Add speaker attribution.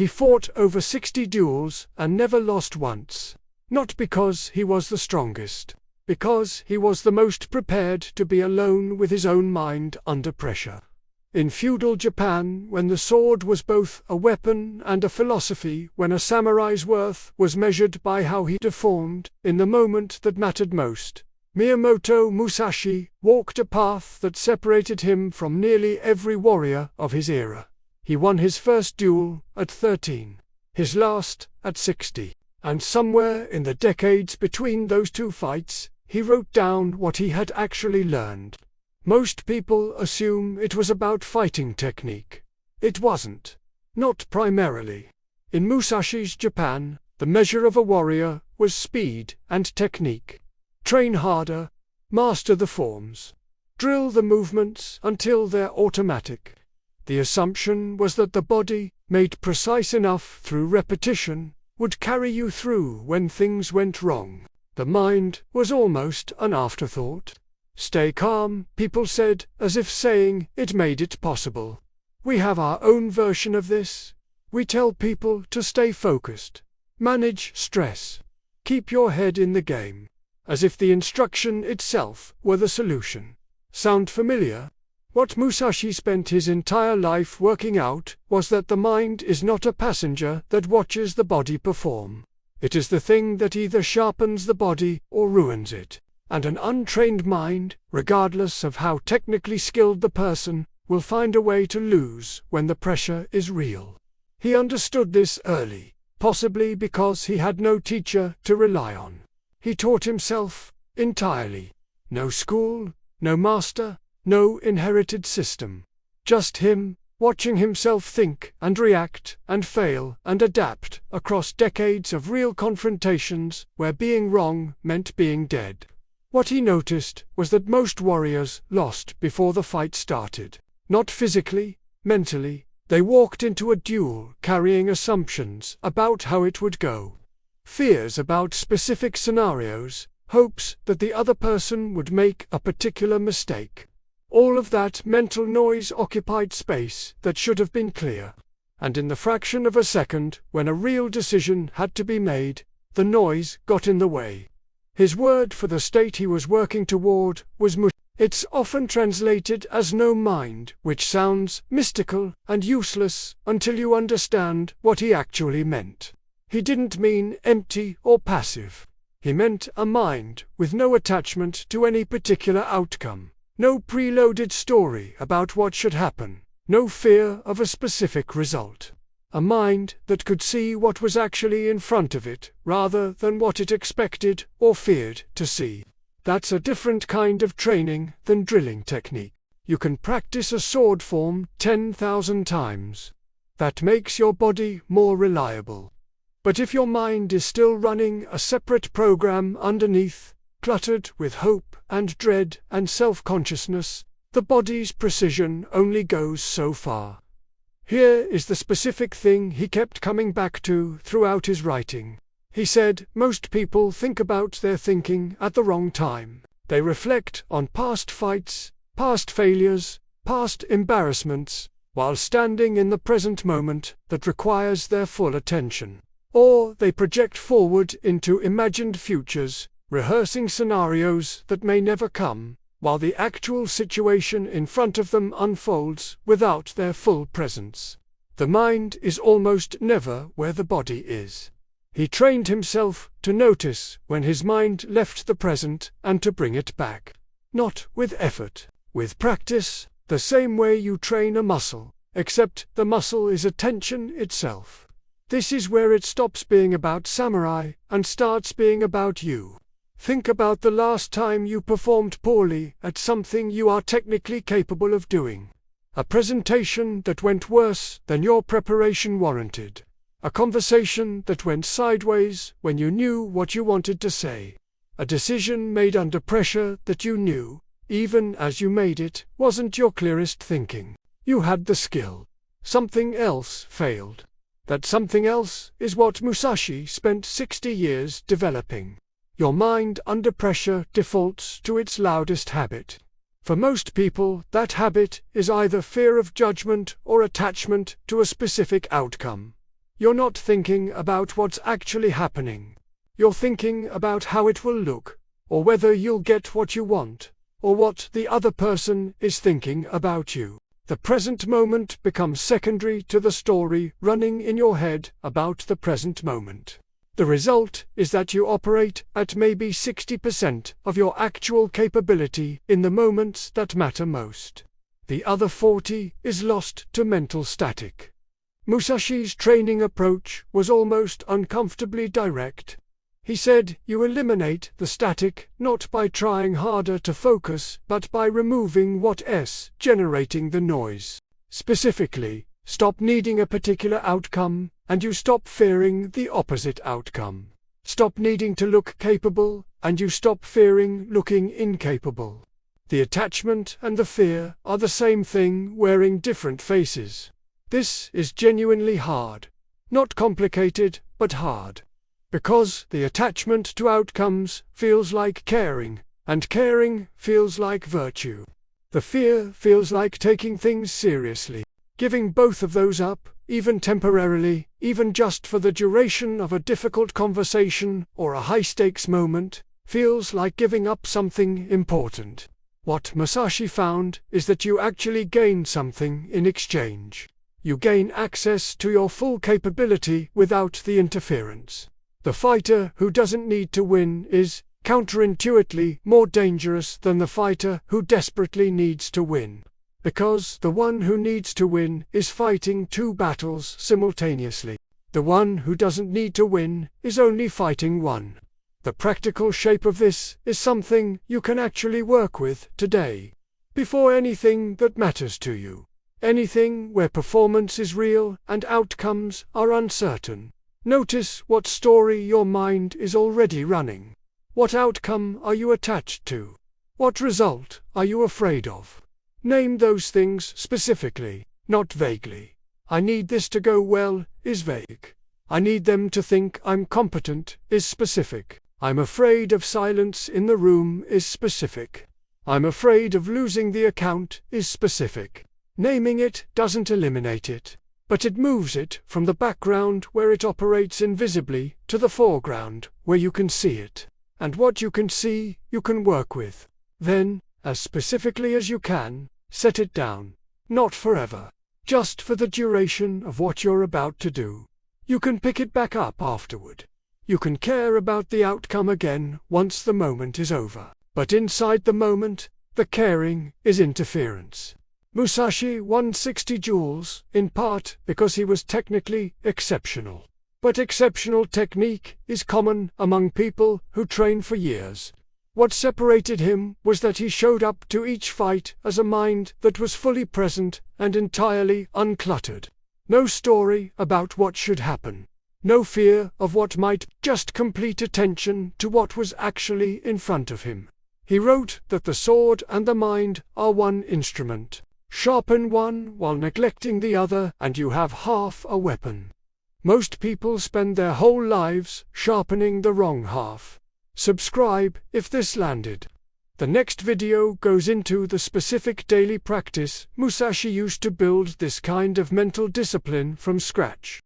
Speaker 1: He fought over 60 duels and never lost once. Not because he was the strongest, because he was the most prepared to be alone with his own mind under pressure. In feudal Japan, when the sword was both a weapon and a philosophy, when a samurai's worth was measured by how he performed in the moment that mattered most, Miyamoto Musashi walked a path that separated him from nearly every warrior of his era. He won his first duel at 13, his last at 60, and somewhere in the decades between those two fights, he wrote down what he had actually learned. Most people assume it was about fighting technique. It wasn't. Not primarily. In Musashi's Japan, the measure of a warrior was speed and technique. Train harder, master the forms, drill the movements until they're automatic. The assumption was that the body, made precise enough through repetition, would carry you through when things went wrong. The mind was almost an afterthought. Stay calm, people said, as if saying it made it possible. We have our own version of this. We tell people to stay focused, manage stress, keep your head in the game, as if the instruction itself were the solution. Sound familiar? What Musashi spent his entire life working out was that the mind is not a passenger that watches the body perform. It is the thing that either sharpens the body or ruins it. And an untrained mind, regardless of how technically skilled the person, will find a way to lose when the pressure is real. He understood this early, possibly because he had no teacher to rely on. He taught himself entirely. No school, no master, no inherited system. Just him, watching himself think and react and fail and adapt across decades of real confrontations where being wrong meant being dead. What he noticed was that most warriors lost before the fight started. Not physically, mentally. They walked into a duel carrying assumptions about how it would go. Fears about specific scenarios, hopes that the other person would make a particular mistake. All of that mental noise occupied space that should have been clear. And in the fraction of a second, when a real decision had to be made, the noise got in the way. His word for the state he was working toward was mush. It's often translated as no mind, which sounds mystical and useless until you understand what he actually meant. He didn't mean empty or passive. He meant a mind with no attachment to any particular outcome, no preloaded story about what should happen, no fear of a specific result. A mind that could see what was actually in front of it, rather than what it expected or feared to see. That's a different kind of training than drilling technique. You can practice a sword form 10,000 times. That makes your body more reliable. But if your mind is still running a separate program underneath, cluttered with hope and dread and self-consciousness, the body's precision only goes so far. Here is the specific thing he kept coming back to throughout his writing. He said, most people think about their thinking at the wrong time. They reflect on past fights, past failures, past embarrassments, while standing in the present moment that requires their full attention. Or they project forward into imagined futures, rehearsing scenarios that may never come, while the actual situation in front of them unfolds without their full presence. The mind is almost never where the body is. He trained himself to notice when his mind left the present and to bring it back. Not with effort, with practice, the same way you train a muscle, except the muscle is attention itself. This is where it stops being about samurai and starts being about you. Think about the last time you performed poorly at something you are technically capable of doing. A presentation that went worse than your preparation warranted. A conversation that went sideways when you knew what you wanted to say. A decision made under pressure that you knew, even as you made it, wasn't your clearest thinking. You had the skill. Something else failed. That something else is what Musashi spent 60 years developing. Your mind under pressure defaults to its loudest habit. For most people, that habit is either fear of judgment or attachment to a specific outcome. You're not thinking about what's actually happening. You're thinking about how it will look, or whether you'll get what you want, or what the other person is thinking about you. The present moment becomes secondary to the story running in your head about the present moment. The result is that you operate at maybe 60% of your actual capability in the moments that matter most. The other 40 is lost to mental static. Musashi's training approach was almost uncomfortably direct. He said you eliminate the static not by trying harder to focus but by removing what's generating the noise. Specifically, stop needing a particular outcome, and you stop fearing the opposite outcome. Stop needing to look capable, and you stop fearing looking incapable. The attachment and the fear are the same thing wearing different faces. This is genuinely hard. Not complicated, but hard. Because the attachment to outcomes feels like caring, and caring feels like virtue. The fear feels like taking things seriously. Giving both of those up, even temporarily, even just for the duration of a difficult conversation or a high-stakes moment, feels like giving up something important. What Musashi found is that you actually gain something in exchange. You gain access to your full capability without the interference. The fighter who doesn't need to win is, counterintuitively, more dangerous than the fighter who desperately needs to win. Because the one who needs to win is fighting two battles simultaneously. The one who doesn't need to win is only fighting one. The practical shape of this is something you can actually work with today. Before anything that matters to you. Anything where performance is real and outcomes are uncertain. Notice what story your mind is already running. What outcome are you attached to? What result are you afraid of? Name those things specifically, not vaguely. I need this to go well is vague. I need them to think I'm competent is specific. I'm afraid of silence in the room is specific. I'm afraid of losing the account is specific. Naming it doesn't eliminate it, but it moves it from the background where it operates invisibly to the foreground where you can see it. And what you can see, you can work with. Then, as specifically as you can, set it down. Not forever. Just for the duration of what you're about to do. You can pick it back up afterward. You can care about the outcome again once the moment is over. But inside the moment, the caring is interference. Musashi won 60 duels, in part because he was technically exceptional. But exceptional technique is common among people who train for years. What separated him was that he showed up to each fight as a mind that was fully present and entirely uncluttered. No story about what should happen. No fear of what might, just complete attention to what was actually in front of him. He wrote that the sword and the mind are one instrument. Sharpen one while neglecting the other, and you have half a weapon. Most people spend their whole lives sharpening the wrong half. Subscribe if this landed. The next video goes into the specific daily practice Musashi used to build this kind of mental discipline from scratch.